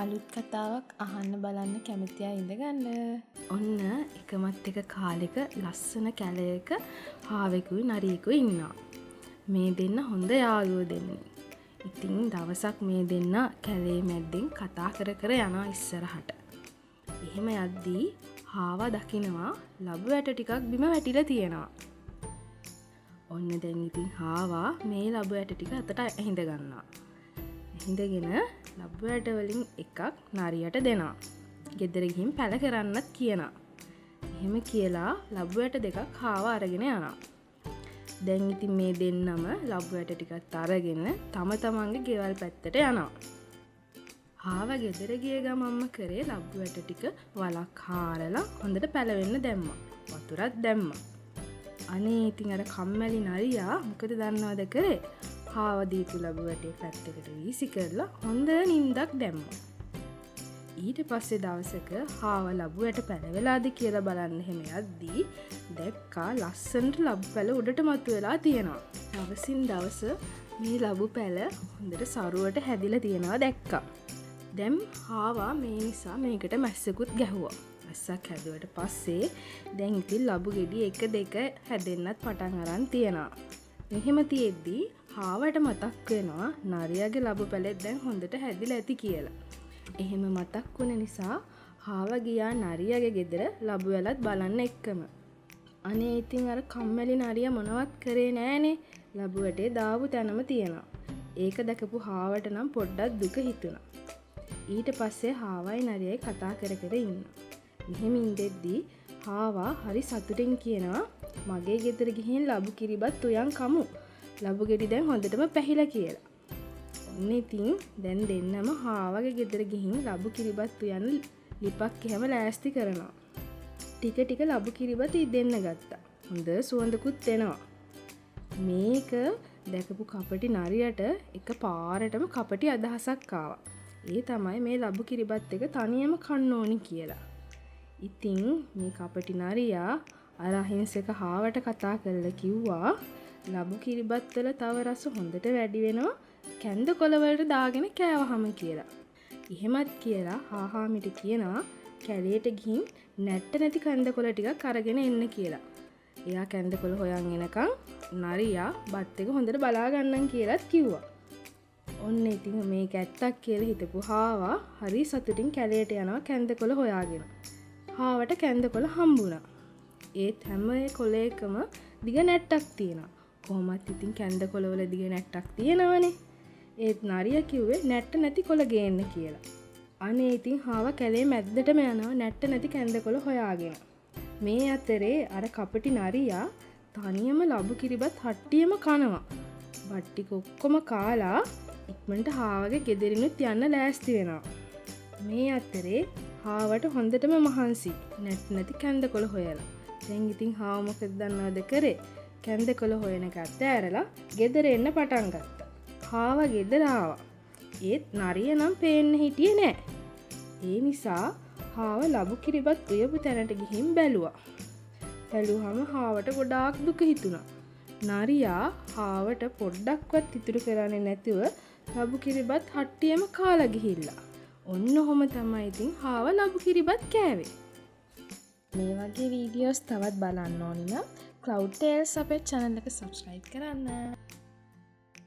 අලුත් කතාවක් අහන්න බලන්න කැමති අය ඉඳගන්න. ඔන්න එකමත් එක කාලෙක ලස්සන කැලයක හාවෙකුයි නරියෙකුයි ඉන්නවා. මේ දෙන්න හොඳ යාළුවෝ දෙන්නේ. ඉතින් දවසක් මේ දෙන්න කැලේ මැද්දෙන් කතා කර කර යනවා ඉස්සරහට. එහෙම යද්දී හාවා දකිනවා ලබු ඇට ටිකක් බිම වැටිලා තියෙනවා. ඔන්න දැන් ඉතින් හාවා මේ ලබු ඇට ටික අතට ඇහිඳ ගන්නවා. ඇහිඳගෙන ලබු ඇට වලින් එකක් නරියට දෙනවා. ගෙදර ගිහින් පැල කරන්නත් කියනවා. එහෙම කියලා ලබු ඇට දෙකක් හාවා අරගෙන යනවා. දැන් ඉතින් මේ දෙන්නම ලබු ඇට ටිකත් අරගෙන තම තමන්ගේ ගෙවල් පැත්තට යනවා. හාවා ගෙදර ගිය ගමන්ම කරේ ලබු ඇට ටික වලක් හාරලා හොඳට පැලවෙන්න දැම්මා. වතුරත් දැම්මා. අනේ ඉතින් අර කම්මැලි නරියා මොකද දන්නවද කරේ? හාවා දීපු ලබු ඇටේ පැත්තකට වීසි කරලා හොඳ නින්දක් දැම්මා. ඊට පස්සේ දවසක හාවා ලබු ඇට පැලවෙලාද කියලා බලන්න එහෙම යද්දී දැක්කා ලස්සනට ලබු පැල උඩට මතුවලා තියෙනවා. දවසින් දවස මේ ලබු පැල හොඳට සරුවට හැදිලා තියෙනවා දැක්කා. දැන් හාවා මේ නිසා මේකට මැස්සකුත් ගැහුවා. මැස්සක් හැදුවට පස්සේ දැන් ඉතින් ලබු ගෙඩි 1 2 හැදෙන්නත් පටන් අරන් තියෙනවා. මෙහෙම තියෙද්දී හාවට මතක් වෙනවා නරියාගේ ලබු පැලෙත් දැන් හොඳට හැදිලා ඇති කියලා. එහෙම මතක් වුණ නිසා හාවා ගියා නරියාගේ ගෙදර ලබු වැලත් බලන්න එක්කම. අනේ ඉතින් අර කම්මැලි නරියා මොනවත් කරේ නෑනේ. ලබු වැටේ දාපු තැනම තියෙනවා. ඒක දැකපු හාවට නම් පොඩ්ඩක් දුක හිතුණා. ඊට පස්සේ හාවයි නරියයි කතා කර කර ඉන්නවා. මෙහෙම ඉඳෙද්දී හාවා හරි සතුටින් කියනවා මගේ ගෙදර ගිහින් ලබු කිරිබත් උයන් කමු. ලබු ගෙඩි දැන් හොඳටම පැහිලා කියලා. ඔන්න ඉතින් දැන් දෙන්නම හාවගේ ගෙදර ගිහින් ලබු කිරිබත් උයන් ලිපක් එහෙම ලෑස්ති කරනවා. ටික ටික ලබු කිරිබත් දෙන්න ගත්තා. හොඳ සුවඳකුත් එනවා. මේක දැකපු කපටි නරියට එක පාරටම කපටි අදහසක් ආවා. ඒ තමයි මේ ලබු කිරිබත් එක තනියම කන්න ඕනි කියලා. ඉතින් මේ කපටි නරියා අර අහිංසක හාවට කතා කරලා කිව්වා ලබු කිරිබත් වල තව රස හොඳට වැඩි වෙනවා කැන්ද කොළ වලට දාගෙන කෑවහම කියලා. එහෙමත් කියලා හාහාමිට කියනවා කැලේට ගිහින් නැට්ට නැති කැන්ද කොළ ටිකක් අරගෙන එන්න කියලා. එයා කැන්ද කොළ හොයන් එනකන් නරියා බත් එක හොඳට බලා ගන්නම් කියලාත් කිව්වා. ඔන්න ඉතින් මේක ඇත්තක් කියලා හිතපු හාවා හරි සතුටින් කැලේට යනවා කැන්ද කොළ හොයාගෙන. හාවට කැන්ද කොළ හම්බුණා. ඒත් හැම කොළයකම දිග නැට්ටක් තියෙනවා. කොහොමත් ඉතින් කැන්ද කොළවල දිග නැට්ටක් තියෙනවනේ. ඒත් නරියා කිව්වේ නැට්ට නැති කොළ ගේන්න කියලා. අනේ ඉතින් හාවා කැලේ මැද්දටම යනවා නැට්ට නැති කැන්ද කොළ හොයාගෙන. මේ අතරේ අර කපටි නරියා තනියම ලබු කිරිබත් හට්ටියම කනවා. බත් ටික ඔක්කොම කාලා ඉක්මනට හාවගේ ගෙදරිනුත් යන්න ලෑස්ති වෙනවා. මේ අතරේ හාවට හොඳටම මහන්සි නැට් නැති කැන්ද කොළ හොයලා. දැන් ඉතින් හාව මොකද දන්නවද කරේ? කැන්ද කොළ හොයන කත්ත ඇරලා ගෙදර එන්න පටන් ගත්තා. හාව ගෙදර ආවා. ඒත් නරිය නම් පේන්න හිටියේ නෑ. ඒ නිසා හාව ලබු කිරිබත් උයපු තැනට ගිහින් බැලුවා. බැලුවම හාවට ගොඩාක් දුක හිතුණා. නරියා හාවට පොඩ්ඩක්වත් ඉතුරු කරන්නේ නැතුව ලබු කිරිබත් හට්ටියම කාලා ගිහිල්ලා. ඔන්න ඔහොම තමයි ඉතින් හාව ලබු කිරිබත් කෑවේ. මේ වගේ වීඩියෝස් තවත් බලන්න ඕනි නම් Cloud Tales අපේ channel එක subscribe කරන්න.